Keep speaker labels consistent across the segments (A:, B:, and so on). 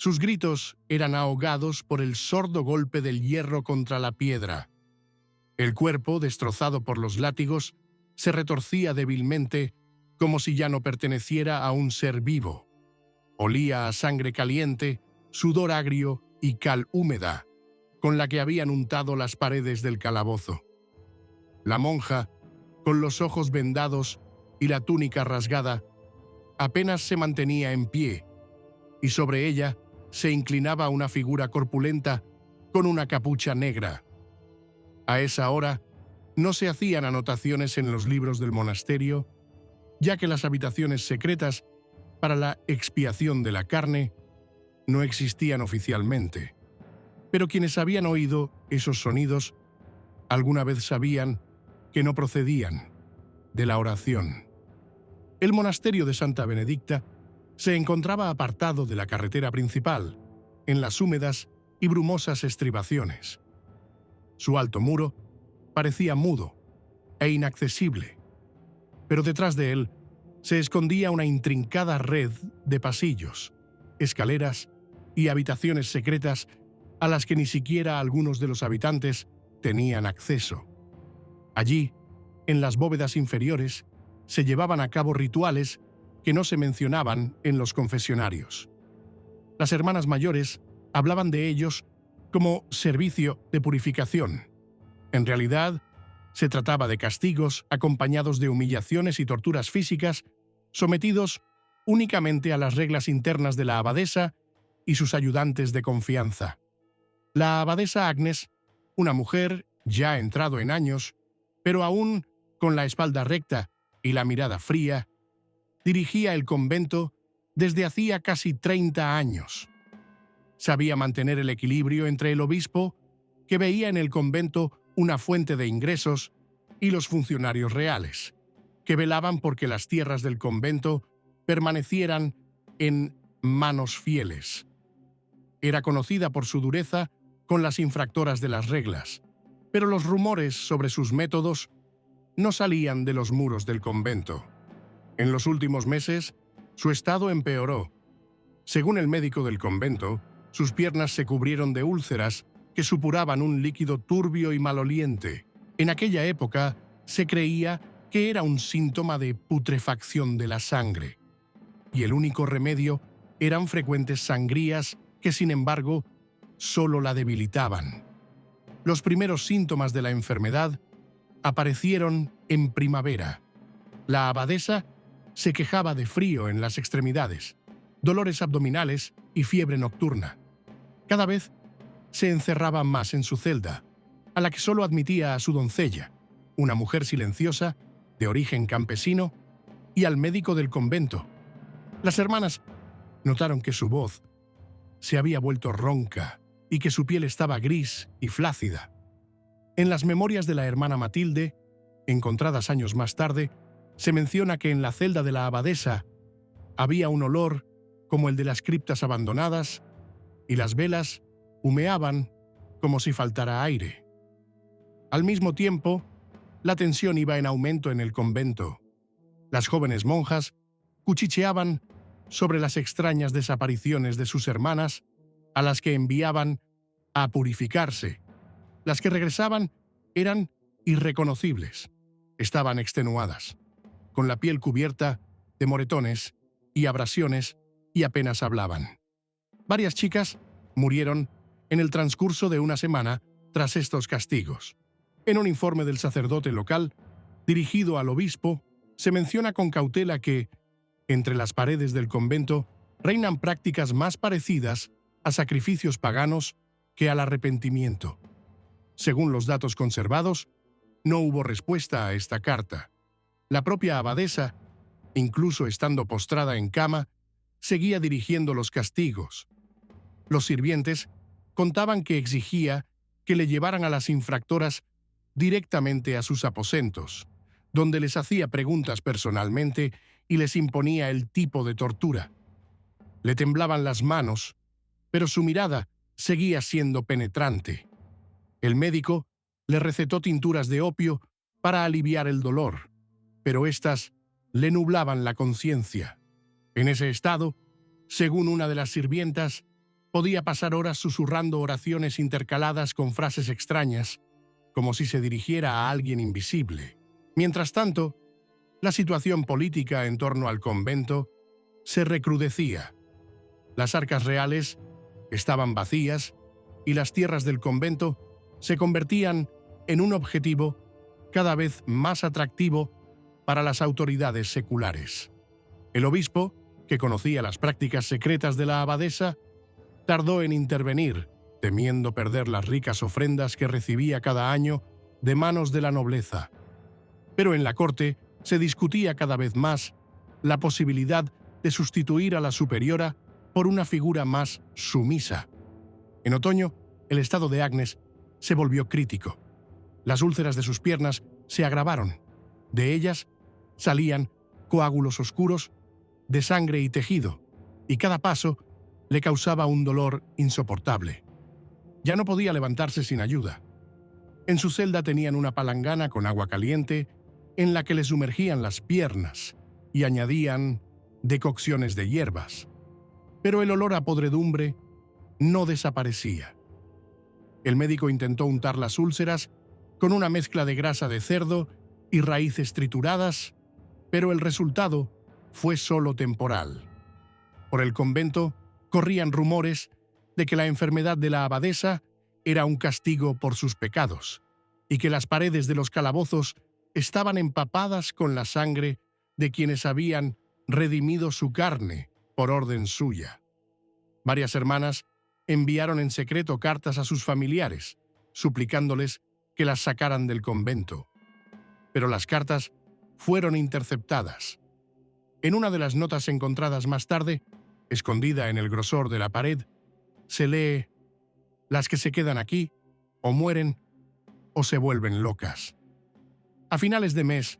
A: Sus gritos eran ahogados por el sordo golpe del hierro contra la piedra. El cuerpo, destrozado por los látigos, se retorcía débilmente como si ya no perteneciera a un ser vivo. Olía a sangre caliente, sudor agrio y cal húmeda, con la que habían untado las paredes del calabozo. La monja, con los ojos vendados y la túnica rasgada, apenas se mantenía en pie, y sobre ella se inclinaba una figura corpulenta con una capucha negra. A esa hora no se hacían anotaciones en los libros del monasterio, ya que las habitaciones secretas para la expiación de la carne no existían oficialmente. Pero quienes habían oído esos sonidos alguna vez sabían que no procedían de la oración. El monasterio de Santa Benedicta se encontraba apartado de la carretera principal, en las húmedas y brumosas estribaciones. Su alto muro parecía mudo e inaccesible, pero detrás de él se escondía una intrincada red de pasillos, escaleras y habitaciones secretas a las que ni siquiera algunos de los habitantes tenían acceso. Allí, en las bóvedas inferiores, se llevaban a cabo rituales que no se mencionaban en los confesionarios. Las hermanas mayores hablaban de ellos como servicio de purificación. En realidad, se trataba de castigos acompañados de humillaciones y torturas físicas, sometidos únicamente a las reglas internas de la abadesa y sus ayudantes de confianza. La abadesa Agnes, una mujer ya entrado en años, pero aún con la espalda recta y la mirada fría, dirigía el convento desde hacía casi 30 años. Sabía mantener el equilibrio entre el obispo, que veía en el convento una fuente de ingresos, y los funcionarios reales, que velaban por que las tierras del convento permanecieran en manos fieles. Era conocida por su dureza con las infractoras de las reglas, pero los rumores sobre sus métodos no salían de los muros del convento. En los últimos meses, su estado empeoró. Según el médico del convento, sus piernas se cubrieron de úlceras que supuraban un líquido turbio y maloliente. En aquella época se creía que era un síntoma de putrefacción de la sangre, y el único remedio eran frecuentes sangrías que, sin embargo, solo la debilitaban. Los primeros síntomas de la enfermedad aparecieron en primavera. La abadesa se quejaba de frío en las extremidades, dolores abdominales y fiebre nocturna. Cada vez se encerraba más en su celda, a la que solo admitía a su doncella, una mujer silenciosa, de origen campesino, y al médico del convento. Las hermanas notaron que su voz se había vuelto ronca y que su piel estaba gris y flácida. En las memorias de la hermana Matilde, encontradas años más tarde, se menciona que en la celda de la abadesa había un olor como el de las criptas abandonadas y las velas humeaban como si faltara aire. Al mismo tiempo, la tensión iba en aumento en el convento. Las jóvenes monjas cuchicheaban sobre las extrañas desapariciones de sus hermanas, a las que enviaban a purificarse. Las que regresaban eran irreconocibles. Estaban extenuadas, con la piel cubierta de moretones y abrasiones, y apenas hablaban. Varias chicas murieron en el transcurso de una semana tras estos castigos. En un informe del sacerdote local, dirigido al obispo, se menciona con cautela que, entre las paredes del convento, reinan prácticas más parecidas a sacrificios paganos que al arrepentimiento. Según los datos conservados, no hubo respuesta a esta carta. La propia abadesa, incluso estando postrada en cama, seguía dirigiendo los castigos. Los sirvientes contaban que exigía que le llevaran a las infractoras directamente a sus aposentos, donde les hacía preguntas personalmente y les imponía el tipo de tortura. Le temblaban las manos, pero su mirada seguía siendo penetrante. El médico le recetó tinturas de opio para aliviar el dolor, pero éstas le nublaban la conciencia. En ese estado, según una de las sirvientas, Podía pasar horas susurrando oraciones intercaladas con frases extrañas, como si se dirigiera a alguien invisible. Mientras tanto, la situación política en torno al convento se recrudecía. Las arcas reales estaban vacías y las tierras del convento se convertían en un objetivo cada vez más atractivo para las autoridades seculares. El obispo, que conocía las prácticas secretas de la abadesa, tardó en intervenir, temiendo perder las ricas ofrendas que recibía cada año de manos de la nobleza. Pero en la corte se discutía cada vez más la posibilidad de sustituir a la superiora por una figura más sumisa. En otoño, el estado de Agnes se volvió crítico. Las úlceras de sus piernas se agravaron. De ellas salían coágulos oscuros de sangre y tejido, y cada paso le causaba un dolor insoportable. Ya no podía levantarse sin ayuda. En su celda tenían una palangana con agua caliente en la que le sumergían las piernas y añadían decocciones de hierbas. Pero el olor a podredumbre no desaparecía. El médico intentó untar las úlceras con una mezcla de grasa de cerdo y raíces trituradas, pero el resultado fue solo temporal. Por el convento corrían rumores de que la enfermedad de la abadesa era un castigo por sus pecados y que las paredes de los calabozos estaban empapadas con la sangre de quienes habían redimido su carne por orden suya. Varias hermanas enviaron en secreto cartas a sus familiares, suplicándoles que las sacaran del convento. Pero las cartas fueron interceptadas. En una de las notas encontradas más tarde, escondida en el grosor de la pared, se lee: «Las que se quedan aquí, o mueren, o se vuelven locas». A finales de mes,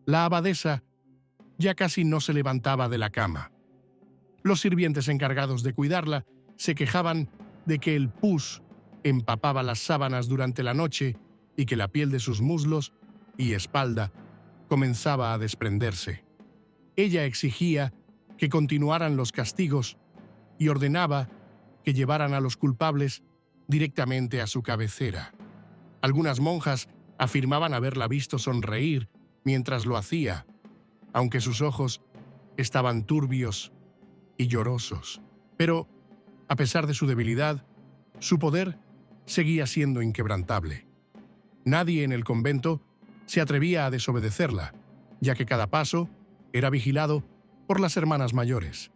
A: la abadesa ya casi no se levantaba de la cama. Los sirvientes encargados de cuidarla se quejaban de que el pus empapaba las sábanas durante la noche y que la piel de sus muslos y espalda comenzaba a desprenderse. Ella exigía que continuaran los castigos y ordenaba que llevaran a los culpables directamente a su cabecera. Algunas monjas afirmaban haberla visto sonreír mientras lo hacía, aunque sus ojos estaban turbios y llorosos. Pero, a pesar de su debilidad, su poder seguía siendo inquebrantable. Nadie en el convento se atrevía a desobedecerla, ya que cada paso era vigilado por las hermanas mayores,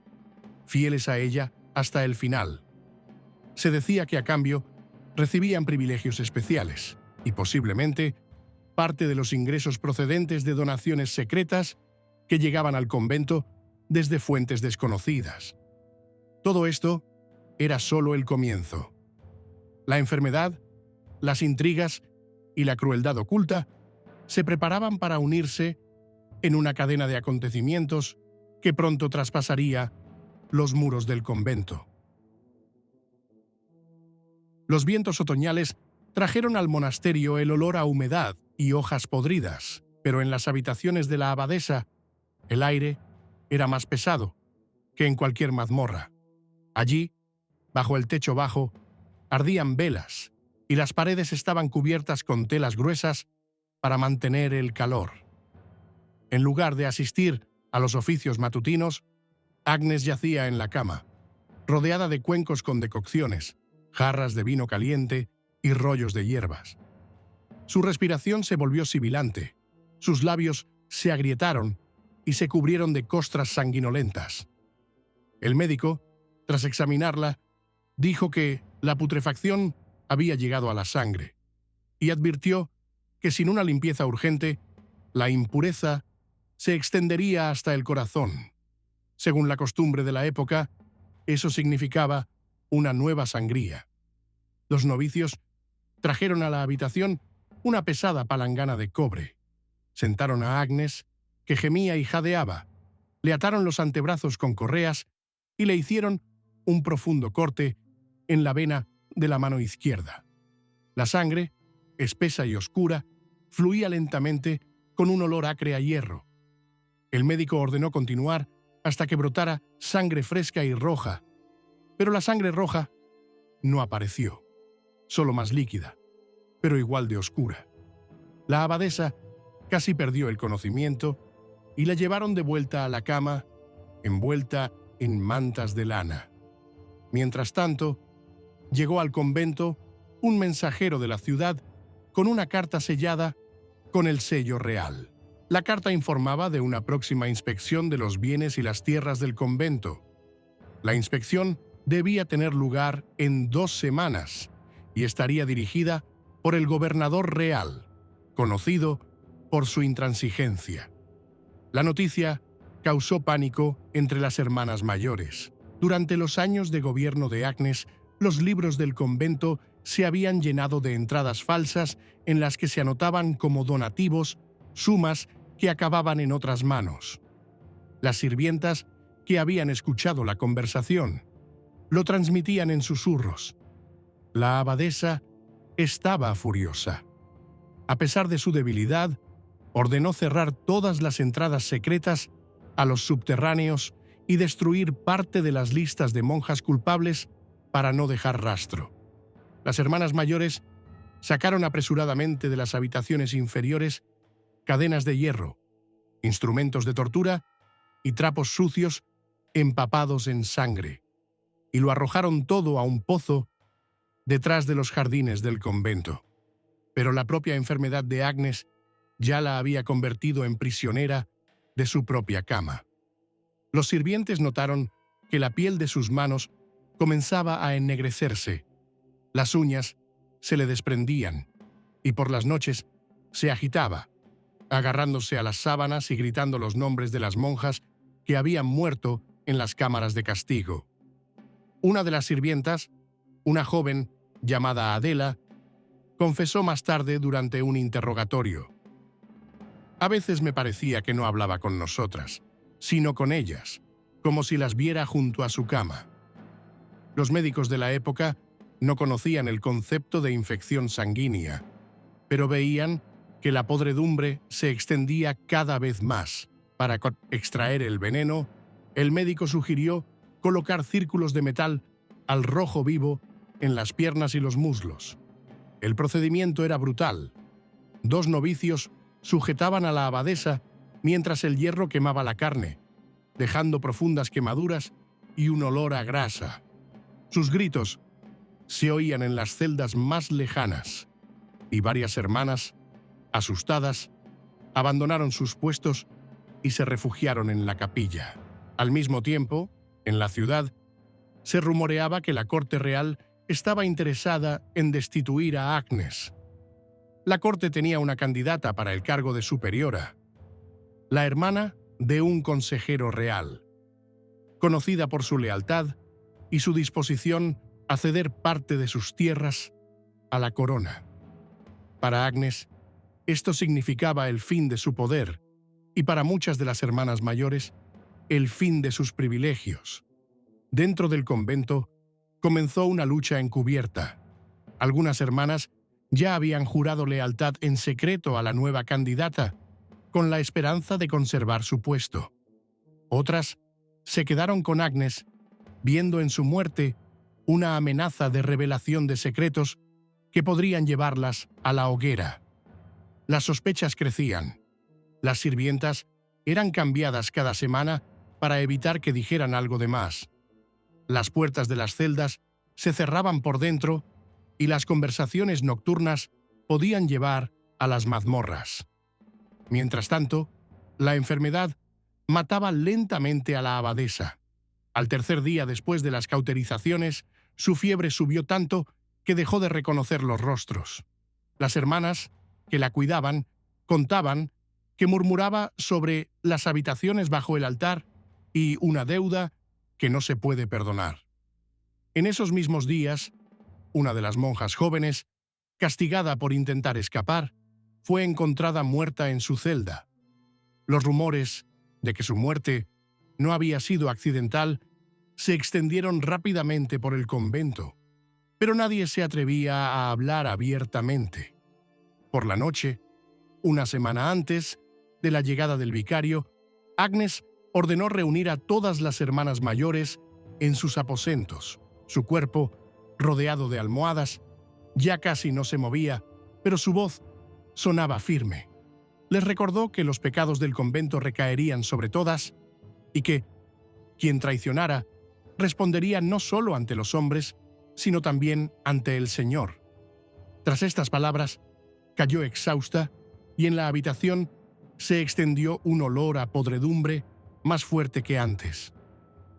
A: fieles a ella hasta el final. Se decía que a cambio recibían privilegios especiales y posiblemente parte de los ingresos procedentes de donaciones secretas que llegaban al convento desde fuentes desconocidas. Todo esto era solo el comienzo. La enfermedad, las intrigas y la crueldad oculta se preparaban para unirse en una cadena de acontecimientos que pronto traspasaría los muros del convento. Los vientos otoñales trajeron al monasterio el olor a humedad y hojas podridas, pero en las habitaciones de la abadesa el aire era más pesado que en cualquier mazmorra. Allí, bajo el techo bajo, ardían velas y las paredes estaban cubiertas con telas gruesas para mantener el calor. En lugar de asistir a los oficios matutinos, Agnes yacía en la cama, rodeada de cuencos con decocciones, jarras de vino caliente y rollos de hierbas. Su respiración se volvió sibilante, sus labios se agrietaron y se cubrieron de costras sanguinolentas. El médico, tras examinarla, dijo que la putrefacción había llegado a la sangre y advirtió que sin una limpieza urgente, la impureza se extendería hasta el corazón. Según la costumbre de la época, eso significaba una nueva sangría. Los novicios trajeron a la habitación una pesada palangana de cobre. Sentaron a Agnes, que gemía y jadeaba, le ataron los antebrazos con correas y le hicieron un profundo corte en la vena de la mano izquierda. La sangre, espesa y oscura, fluía lentamente con un olor acre a hierro. El médico ordenó continuar hasta que brotara sangre fresca y roja, Pero la sangre roja no apareció, solo más líquida, pero igual de oscura. La abadesa casi perdió el conocimiento y la llevaron de vuelta a la cama, envuelta en mantas de lana. Mientras tanto, llegó al convento un mensajero de la ciudad con una carta sellada con el sello real. La carta informaba de una próxima inspección de los bienes y las tierras del convento. La inspección debía tener lugar en 2 semanas y estaría dirigida por el gobernador real, conocido por su intransigencia. La noticia causó pánico entre las hermanas mayores. Durante los años de gobierno de Agnes, los libros del convento se habían llenado de entradas falsas en las que se anotaban como donativos sumas que acababan en otras manos. Las sirvientas que habían escuchado la conversación lo transmitían en susurros. La abadesa estaba furiosa. A pesar de su debilidad, ordenó cerrar todas las entradas secretas a los subterráneos y destruir parte de las listas de monjas culpables para no dejar rastro. Las hermanas mayores sacaron apresuradamente de las habitaciones inferiores cadenas de hierro, instrumentos de tortura y trapos sucios empapados en sangre, y lo arrojaron todo a un pozo detrás de los jardines del convento. Pero la propia enfermedad de Agnes ya la había convertido en prisionera de su propia cama. Los sirvientes notaron que la piel de sus manos comenzaba a ennegrecerse, las uñas se le desprendían y por las noches se agitaba, agarrándose a las sábanas y gritando los nombres de las monjas que habían muerto en las cámaras de castigo. Una de las sirvientas, una joven llamada Adela, confesó más tarde durante un interrogatorio: «A veces me parecía que no hablaba con nosotras, sino con ellas, como si las viera junto a su cama». Los médicos de la época no conocían el concepto de infección sanguínea, pero veían que la podredumbre se extendía cada vez más. Para extraer el veneno, el médico sugirió colocar círculos de metal al rojo vivo en las piernas y los muslos. El procedimiento era brutal. 2 novicios sujetaban a la abadesa mientras el hierro quemaba la carne, dejando profundas quemaduras y un olor a grasa. Sus gritos se oían en las celdas más lejanas, y varias hermanas, asustadas, abandonaron sus puestos y se refugiaron en la capilla. Al mismo tiempo, en la ciudad, se rumoreaba que la corte real estaba interesada en destituir a Agnes. La corte tenía una candidata para el cargo de superiora, la hermana de un consejero real, conocida por su lealtad y su disposición a ceder parte de sus tierras a la corona. Para Agnes, esto significaba el fin de su poder y para muchas de las hermanas mayores, el fin de sus privilegios. Dentro del convento comenzó una lucha encubierta. Algunas hermanas ya habían jurado lealtad en secreto a la nueva candidata, con la esperanza de conservar su puesto. Otras se quedaron con Agnes, viendo en su muerte una amenaza de revelación de secretos que podrían llevarlas a la hoguera. Las sospechas crecían. Las sirvientas eran cambiadas cada semana para evitar que dijeran algo de más. Las puertas de las celdas se cerraban por dentro y las conversaciones nocturnas podían llevar a las mazmorras. Mientras tanto, la enfermedad mataba lentamente a la abadesa. Al tercer día después de las cauterizaciones, su fiebre subió tanto que dejó de reconocer los rostros. Las hermanas que la cuidaban contaban que murmuraba sobre las habitaciones bajo el altar y una deuda que no se puede perdonar. En esos mismos días, una de las monjas jóvenes, castigada por intentar escapar, fue encontrada muerta en su celda. Los rumores de que su muerte no había sido accidental se extendieron rápidamente por el convento, pero nadie se atrevía a hablar abiertamente. Por la noche, una semana antes de la llegada del vicario, Agnes ordenó reunir a todas las hermanas mayores en sus aposentos. Su cuerpo, rodeado de almohadas, ya casi no se movía, pero su voz sonaba firme. Les recordó que los pecados del convento recaerían sobre todas y que quien traicionara respondería no solo ante los hombres, sino también ante el Señor. Tras estas palabras, cayó exhausta y en la habitación se extendió un olor a podredumbre más fuerte que antes.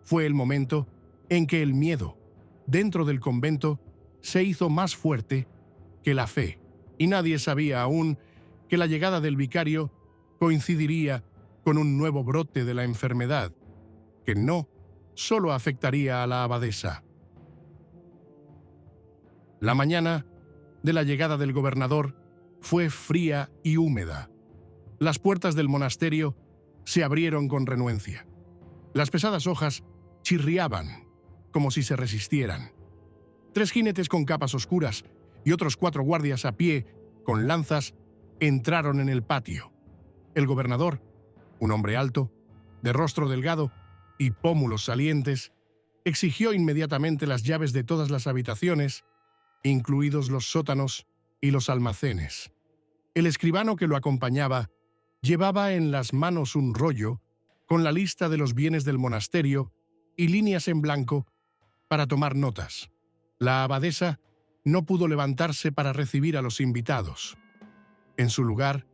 A: Fue el momento en que el miedo, dentro del convento, se hizo más fuerte que la fe, y nadie sabía aún que la llegada del vicario coincidiría con un nuevo brote de la enfermedad, que no solo afectaría a la abadesa. La mañana de la llegada del gobernador fue fría y húmeda. Las puertas del monasterio se abrieron con renuencia. Las pesadas hojas chirriaban, como si se resistieran. 3 jinetes con capas oscuras y otros 4 guardias a pie, con lanzas, entraron en el patio. El gobernador, un hombre alto, de rostro delgado y pómulos salientes, exigió inmediatamente las llaves de todas las habitaciones, incluidos los sótanos y los almacenes. El escribano que lo acompañaba llevaba en las manos un rollo con la lista de los bienes del monasterio y líneas en blanco para tomar notas. La abadesa no pudo levantarse para recibir a los invitados. En su lugar,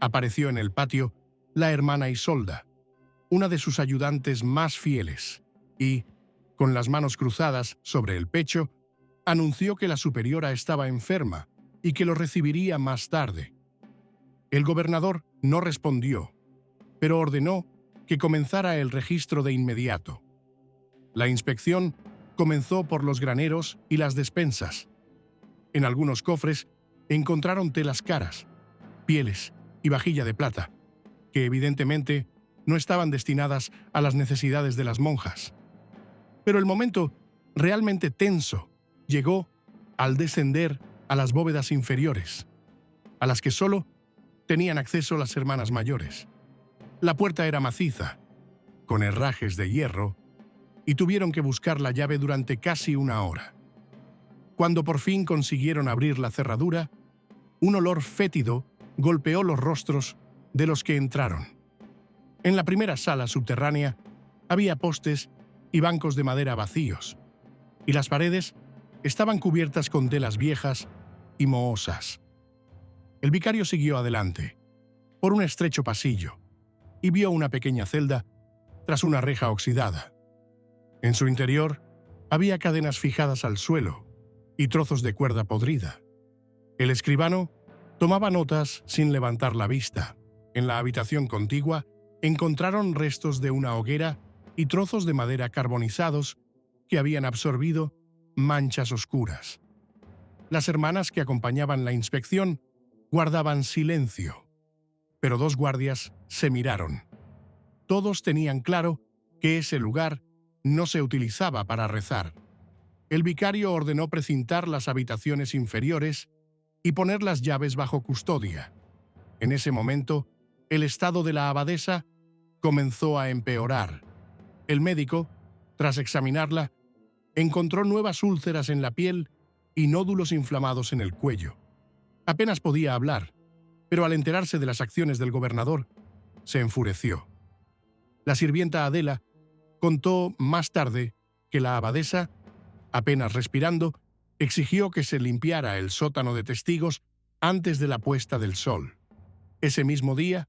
A: apareció en el patio la hermana Isolda, una de sus ayudantes más fieles, y, con las manos cruzadas sobre el pecho, anunció que la superiora estaba enferma y que lo recibiría más tarde. El gobernador no respondió, pero ordenó que comenzara el registro de inmediato. La inspección comenzó por los graneros y las despensas. En algunos cofres encontraron telas caras, pieles y vajilla de plata, que evidentemente no estaban destinadas a las necesidades de las monjas. Pero el momento realmente tenso llegó al descender a las bóvedas inferiores, a las que solo tenían acceso las hermanas mayores. La puerta era maciza, con herrajes de hierro, y tuvieron que buscar la llave durante casi 1 hora. Cuando por fin consiguieron abrir la cerradura, un olor fétido golpeó los rostros de los que entraron. En la primera sala subterránea había postes y bancos de madera vacíos, y las paredes estaban cubiertas con telas viejas y mohosas. El vicario siguió adelante, por un estrecho pasillo, y vio una pequeña celda tras una reja oxidada. En su interior había cadenas fijadas al suelo y trozos de cuerda podrida. El escribano tomaba notas sin levantar la vista. En la habitación contigua encontraron restos de una hoguera y trozos de madera carbonizados que habían absorbido manchas oscuras. Las hermanas que acompañaban la inspección guardaban silencio, pero 2 guardias se miraron. Todos tenían claro que ese lugar no se utilizaba para rezar. El vicario ordenó precintar las habitaciones inferiores y poner las llaves bajo custodia. En ese momento, el estado de la abadesa comenzó a empeorar. El médico, tras examinarla, encontró nuevas úlceras en la piel y nódulos inflamados en el cuello. Apenas podía hablar, pero al enterarse de las acciones del gobernador, se enfureció. La sirvienta Adela contó más tarde que la abadesa, apenas respirando, exigió que se limpiara el sótano de testigos antes de la puesta del sol. Ese mismo día,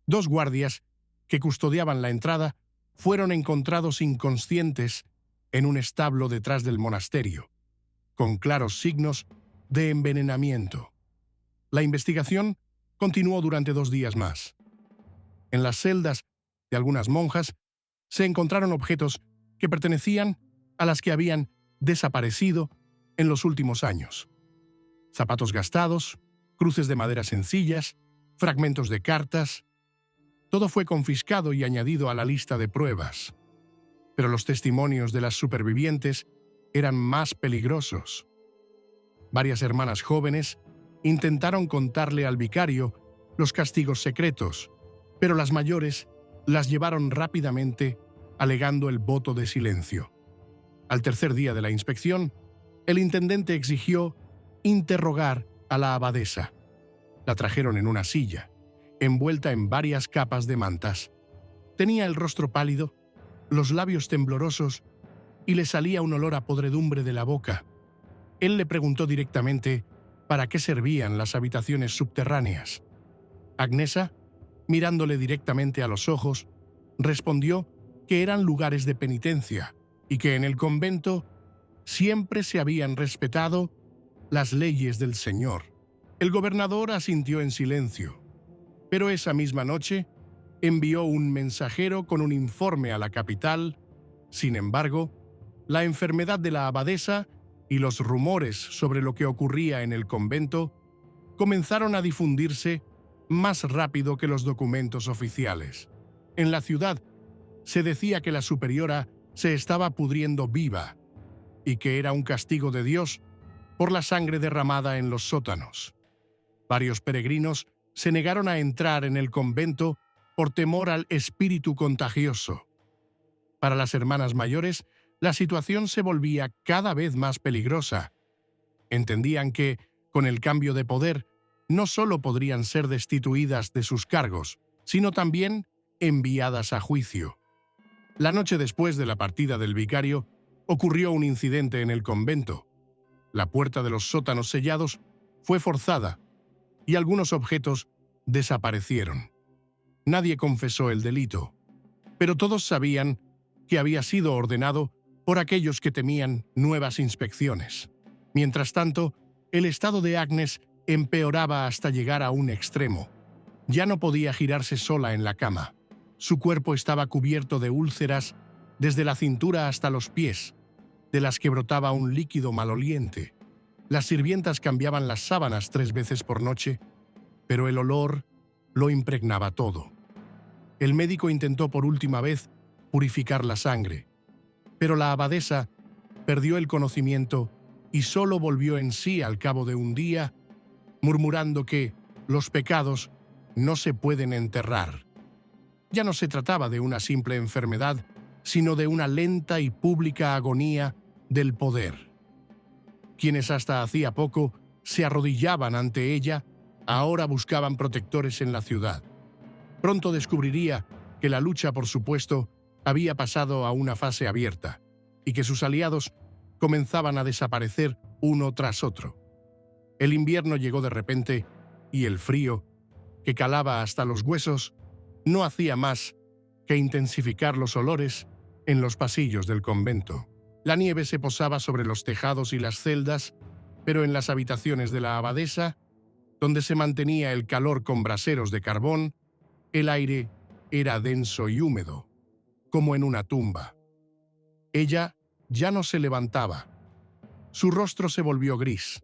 A: 2 guardias que custodiaban la entrada fueron encontrados inconscientes en un establo detrás del monasterio, con claros signos de envenenamiento. La investigación continuó durante 2 días más. En las celdas de algunas monjas se encontraron objetos que pertenecían a las que habían desaparecido en los últimos años. Zapatos gastados, cruces de madera sencillas, fragmentos de cartas. Todo fue confiscado y añadido a la lista de pruebas. Pero los testimonios de las supervivientes eran más peligrosos. Varias hermanas jóvenes intentaron contarle al vicario los castigos secretos, pero las mayores las llevaron rápidamente alegando el voto de silencio. Al tercer día de la inspección, el intendente exigió interrogar a la abadesa. La trajeron en una silla, envuelta en varias capas de mantas. Tenía el rostro pálido, los labios temblorosos y le salía un olor a podredumbre de la boca. Él le preguntó directamente para qué servían las habitaciones subterráneas. Agnesa, mirándole directamente a los ojos, respondió que eran lugares de penitencia y que en el convento siempre se habían respetado las leyes del Señor. El gobernador asintió en silencio, pero esa misma noche envió un mensajero con un informe a la capital. Sin embargo, la enfermedad de la abadesa y los rumores sobre lo que ocurría en el convento comenzaron a difundirse más rápido que los documentos oficiales. En la ciudad se decía que la superiora se estaba pudriendo viva y que era un castigo de Dios por la sangre derramada en los sótanos. Varios peregrinos se negaron a entrar en el convento por temor al espíritu contagioso. Para las hermanas mayores, la situación se volvía cada vez más peligrosa. Entendían que, con el cambio de poder, no solo podrían ser destituidas de sus cargos, sino también enviadas a juicio. La noche después de la partida del vicario, ocurrió un incidente en el convento. La puerta de los sótanos sellados fue forzada y algunos objetos desaparecieron. Nadie confesó el delito, pero todos sabían que había sido ordenado por aquellos que temían nuevas inspecciones. Mientras tanto, el estado de Agnes empeoraba hasta llegar a un extremo. Ya no podía girarse sola en la cama. Su cuerpo estaba cubierto de úlceras desde la cintura hasta los pies, de las que brotaba un líquido maloliente. Las sirvientas cambiaban las sábanas 3 veces por noche, pero el olor lo impregnaba todo. El médico intentó por última vez purificar la sangre, pero la abadesa perdió el conocimiento y solo volvió en sí al cabo de un día, murmurando que los pecados no se pueden enterrar. Ya no se trataba de una simple enfermedad, sino de una lenta y pública agonía del poder. Quienes hasta hacía poco se arrodillaban ante ella, ahora buscaban protectores en la ciudad. Pronto descubriría que la lucha por su puesto había pasado a una fase abierta y que sus aliados comenzaban a desaparecer uno tras otro. El invierno llegó de repente y el frío, que calaba hasta los huesos, no hacía más que intensificar los olores en los pasillos del convento. La nieve se posaba sobre los tejados y las celdas, pero en las habitaciones de la abadesa, donde se mantenía el calor con braseros de carbón, el aire era denso y húmedo, como en una tumba. Ella ya no se levantaba. Su rostro se volvió gris.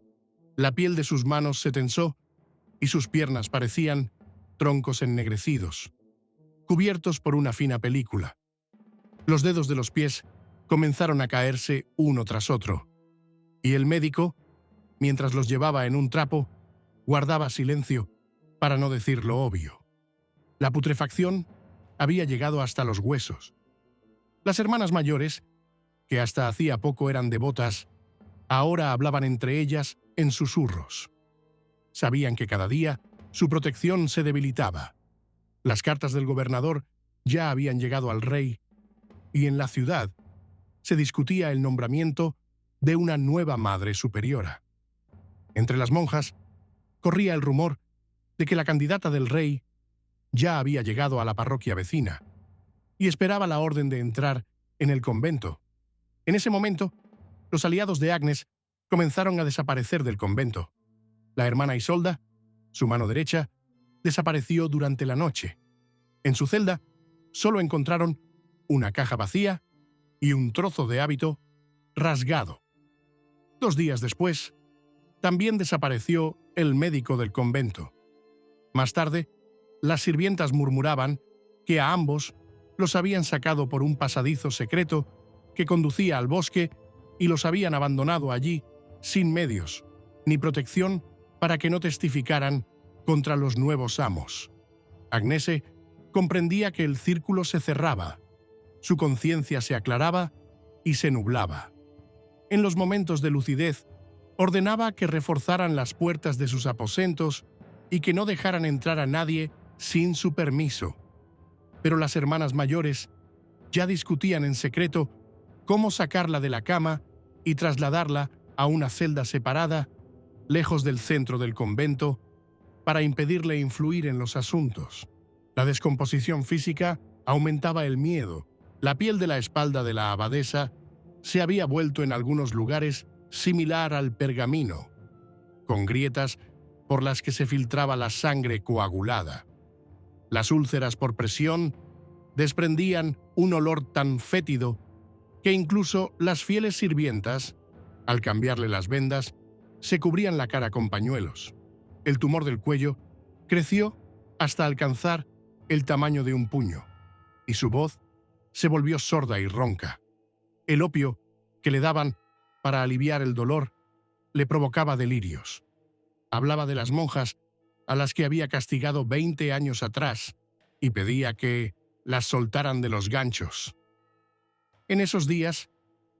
A: La piel de sus manos se tensó y sus piernas parecían troncos ennegrecidos, cubiertos por una fina película. Los dedos de los pies comenzaron a caerse uno tras otro, y el médico, mientras los llevaba en un trapo, guardaba silencio para no decir lo obvio. La putrefacción había llegado hasta los huesos. Las hermanas mayores, que hasta hacía poco eran devotas, ahora hablaban entre ellas en susurros. Sabían que cada día su protección se debilitaba. Las cartas del gobernador ya habían llegado al rey, y en la ciudad se discutía el nombramiento de una nueva madre superiora. Entre las monjas corría el rumor de que la candidata del rey ya había llegado a la parroquia vecina y esperaba la orden de entrar en el convento. En ese momento, los aliados de Agnes comenzaron a desaparecer del convento. La hermana Isolda, su mano derecha, desapareció durante la noche. En su celda solo encontraron una caja vacía y un trozo de hábito rasgado. 2 días después, también desapareció el médico del convento. Más tarde, las sirvientas murmuraban que a ambos los habían sacado por un pasadizo secreto que conducía al bosque y los habían abandonado allí sin medios ni protección para que no testificaran contra los nuevos amos. Agnese comprendía que el círculo se cerraba, su conciencia se aclaraba y se nublaba. En los momentos de lucidez, ordenaba que reforzaran las puertas de sus aposentos y que no dejaran entrar a nadie sin su permiso. Pero las hermanas mayores ya discutían en secreto cómo sacarla de la cama y trasladarla a una celda separada, lejos del centro del convento, para impedirle influir en los asuntos. La descomposición física aumentaba el miedo. La piel de la espalda de la abadesa se había vuelto en algunos lugares similar al pergamino, con grietas por las que se filtraba la sangre coagulada. Las úlceras por presión desprendían un olor tan fétido que incluso las fieles sirvientas, al cambiarle las vendas, se cubrían la cara con pañuelos. El tumor del cuello creció hasta alcanzar el tamaño de un puño, y su voz se volvió sorda y ronca. El opio que le daban para aliviar el dolor le provocaba delirios. Hablaba de las monjas a las que había castigado 20 años atrás y pedía que las soltaran de los ganchos. En esos días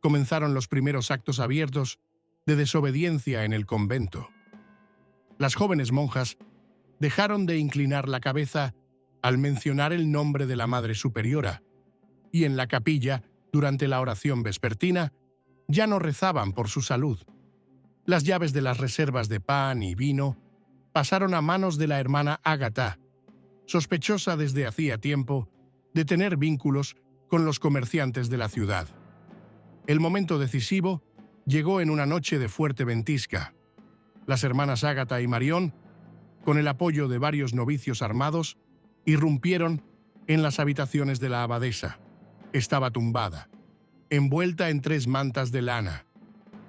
A: comenzaron los primeros actos abiertos de desobediencia en el convento. Las jóvenes monjas dejaron de inclinar la cabeza al mencionar el nombre de la Madre Superiora, y en la capilla, durante la oración vespertina, ya no rezaban por su salud. Las llaves de las reservas de pan y vino pasaron a manos de la hermana Ágata, sospechosa desde hacía tiempo de tener vínculos con los comerciantes de la ciudad. El momento decisivo llegó en una noche de fuerte ventisca. Las hermanas Ágata y Marión, con el apoyo de varios novicios armados, irrumpieron en las habitaciones de la abadesa. Estaba tumbada, envuelta en 3 mantas de lana,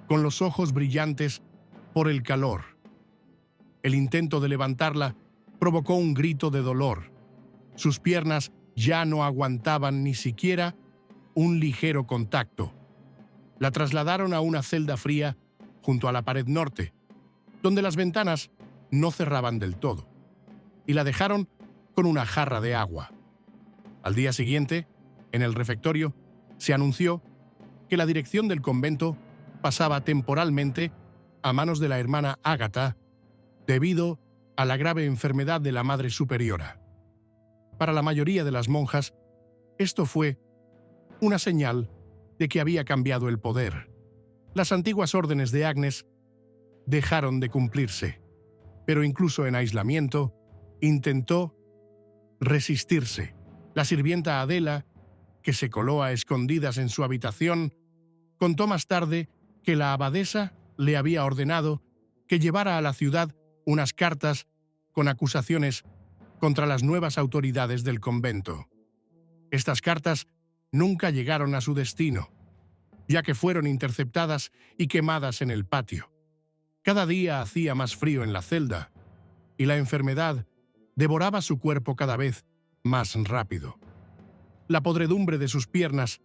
A: con los ojos brillantes por el calor. El intento de levantarla provocó un grito de dolor. Sus piernas ya no aguantaban ni siquiera un ligero contacto. La trasladaron a una celda fría junto a la pared norte, donde las ventanas no cerraban del todo, y la dejaron con una jarra de agua. Al día siguiente, en el refectorio, se anunció que la dirección del convento pasaba temporalmente a manos de la hermana Ágata debido a la grave enfermedad de la Madre Superiora. Para la mayoría de las monjas, esto fue una señal de que había cambiado el poder. Las antiguas órdenes de Agnes dejaron de cumplirse, pero incluso en aislamiento intentó resistirse. La sirvienta Adela, que se coló a escondidas en su habitación, contó más tarde que la abadesa le había ordenado que llevara a la ciudad unas cartas con acusaciones contra las nuevas autoridades del convento. Estas cartas nunca llegaron a su destino, ya que fueron interceptadas y quemadas en el patio. Cada día hacía más frío en la celda, y la enfermedad devoraba su cuerpo cada vez más rápido. La podredumbre de sus piernas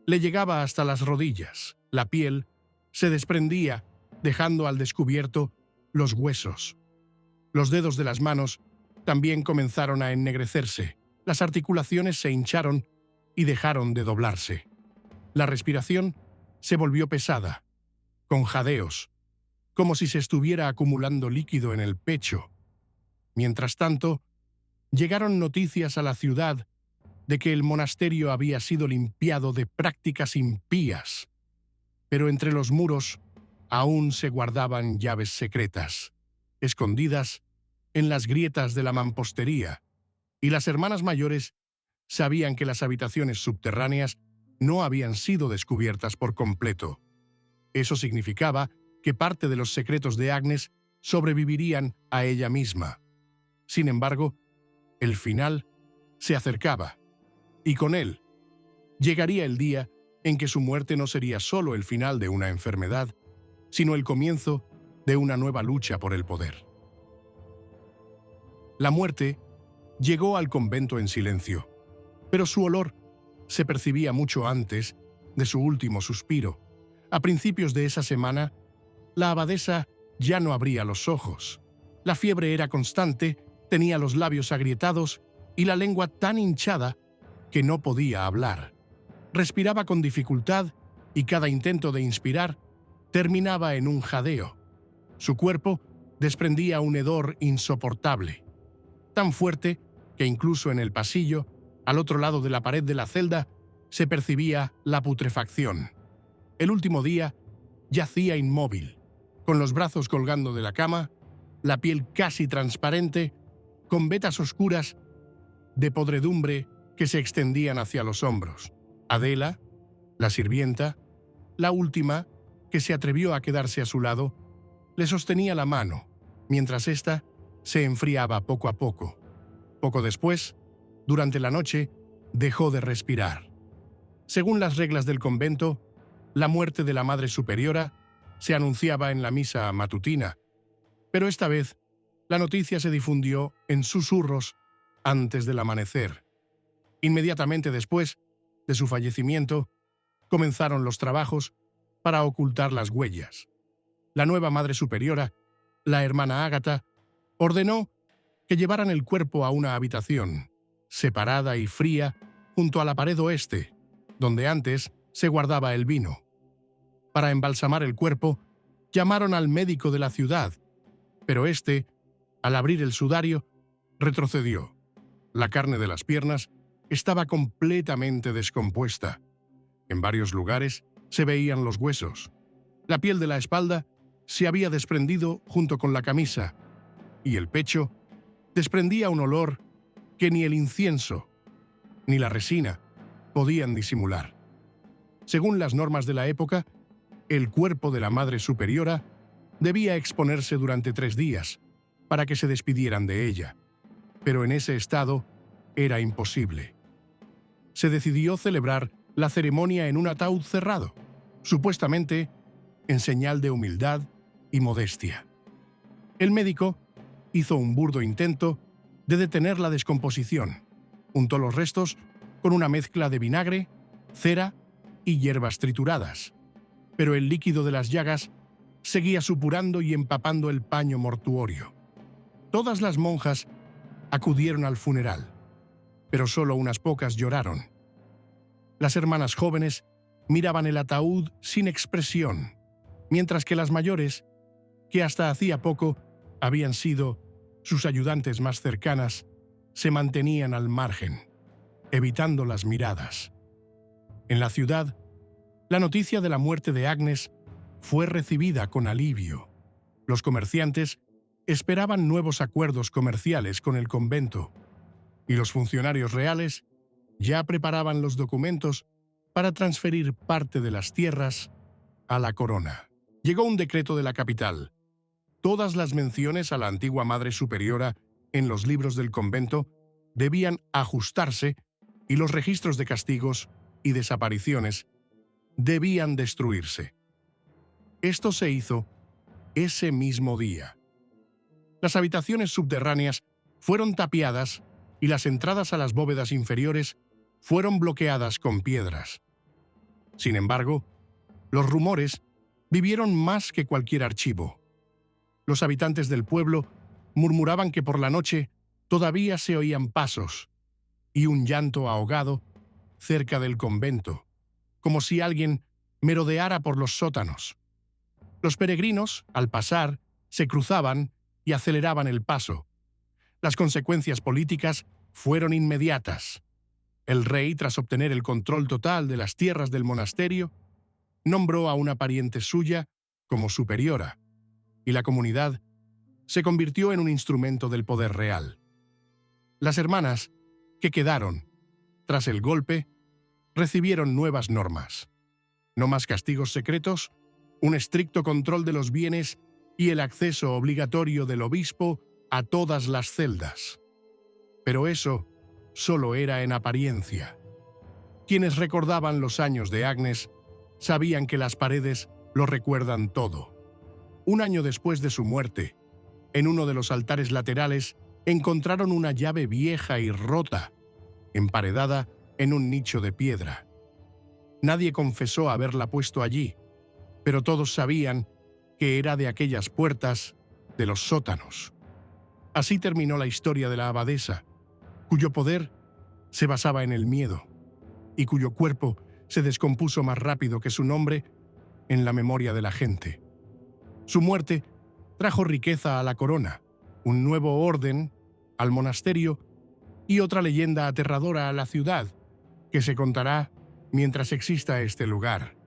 A: le llegaba hasta las rodillas. La piel se desprendía, dejando al descubierto los huesos. Los dedos de las manos también comenzaron a ennegrecerse. Las articulaciones se hincharon y dejaron de doblarse. La respiración se volvió pesada, con jadeos, como si se estuviera acumulando líquido en el pecho. Mientras tanto, llegaron noticias a la ciudad de que el monasterio había sido limpiado de prácticas impías, pero entre los muros aún se guardaban llaves secretas, escondidas en las grietas de la mampostería, y las hermanas mayores sabían que las habitaciones subterráneas no habían sido descubiertas por completo. Eso significaba que parte de los secretos de Agnes sobrevivirían a ella misma. Sin embargo, el final se acercaba, y con él llegaría el día en que su muerte no sería solo el final de una enfermedad, sino el comienzo de una nueva lucha por el poder. La muerte llegó al convento en silencio, pero su olor se percibía mucho antes de su último suspiro. A principios de esa semana, la abadesa ya no abría los ojos. La fiebre era constante, tenía los labios agrietados y la lengua tan hinchada que no podía hablar. Respiraba con dificultad y cada intento de inspirar terminaba en un jadeo. Su cuerpo desprendía un hedor insoportable, tan fuerte que incluso en el pasillo, al otro lado de la pared de la celda, se percibía la putrefacción. El último día yacía inmóvil, con los brazos colgando de la cama, la piel casi transparente, con vetas oscuras de podredumbre que se extendían hacia los hombros. Adela, la sirvienta, la última, que se atrevió a quedarse a su lado, le sostenía la mano, mientras ésta se enfriaba poco a poco. Poco después, durante la noche, dejó de respirar. Según las reglas del convento, la muerte de la Madre Superiora se anunciaba en la misa matutina, pero esta vez la noticia se difundió en susurros antes del amanecer. Inmediatamente después de su fallecimiento, comenzaron los trabajos para ocultar las huellas. La nueva Madre Superiora, la hermana Ágata, ordenó que llevaran el cuerpo a una habitación, separada y fría, junto a la pared oeste, donde antes se guardaba el vino. Para embalsamar el cuerpo, llamaron al médico de la ciudad, pero éste, al abrir el sudario, retrocedió. La carne de las piernas estaba completamente descompuesta. En varios lugares se veían los huesos. La piel de la espalda se había desprendido junto con la camisa, y el pecho desprendía un olor que ni el incienso ni la resina podían disimular. Según las normas de la época, el cuerpo de la Madre Superiora debía exponerse durante 3 días para que se despidieran de ella, pero en ese estado era imposible. Se decidió celebrar la ceremonia en un ataúd cerrado, supuestamente en señal de humildad y modestia. El médico hizo un burdo intento de detener la descomposición. Untó los restos con una mezcla de vinagre, cera y hierbas trituradas, pero el líquido de las llagas seguía supurando y empapando el paño mortuorio. Todas las monjas acudieron al funeral, pero solo unas pocas lloraron. Las hermanas jóvenes miraban el ataúd sin expresión, mientras que las mayores, que hasta hacía poco habían sido sus ayudantes más cercanas, se mantenían al margen, evitando las miradas. En la ciudad, la noticia de la muerte de Agnes fue recibida con alivio. Los comerciantes esperaban nuevos acuerdos comerciales con el convento, y los funcionarios reales ya preparaban los documentos para transferir parte de las tierras a la corona. Llegó un decreto de la capital. Todas las menciones a la antigua Madre Superiora en los libros del convento debían ajustarse y los registros de castigos y desapariciones debían destruirse. Esto se hizo ese mismo día. Las habitaciones subterráneas fueron tapiadas y las entradas a las bóvedas inferiores fueron bloqueadas con piedras. Sin embargo, los rumores vivieron más que cualquier archivo. Los habitantes del pueblo murmuraban que por la noche todavía se oían pasos y un llanto ahogado cerca del convento, como si alguien merodeara por los sótanos. Los peregrinos, al pasar, se cruzaban y aceleraban el paso. Las consecuencias políticas fueron inmediatas. El rey, tras obtener el control total de las tierras del monasterio, nombró a una pariente suya como superiora, y la comunidad se convirtió en un instrumento del poder real. Las hermanas, que quedaron tras el golpe, recibieron nuevas normas. No más castigos secretos, un estricto control de los bienes y el acceso obligatorio del obispo a todas las celdas. Pero eso solo era en apariencia. Quienes recordaban los años de Agnes sabían que las paredes lo recuerdan todo. Un año después de su muerte, en uno de los altares laterales encontraron una llave vieja y rota, emparedada en un nicho de piedra. Nadie confesó haberla puesto allí, pero todos sabían que era de aquellas puertas de los sótanos. Así terminó la historia de la abadesa, cuyo poder se basaba en el miedo, y cuyo cuerpo se descompuso más rápido que su nombre en la memoria de la gente. Su muerte trajo riqueza a la corona, un nuevo orden al monasterio y otra leyenda aterradora a la ciudad, que se contará mientras exista este lugar.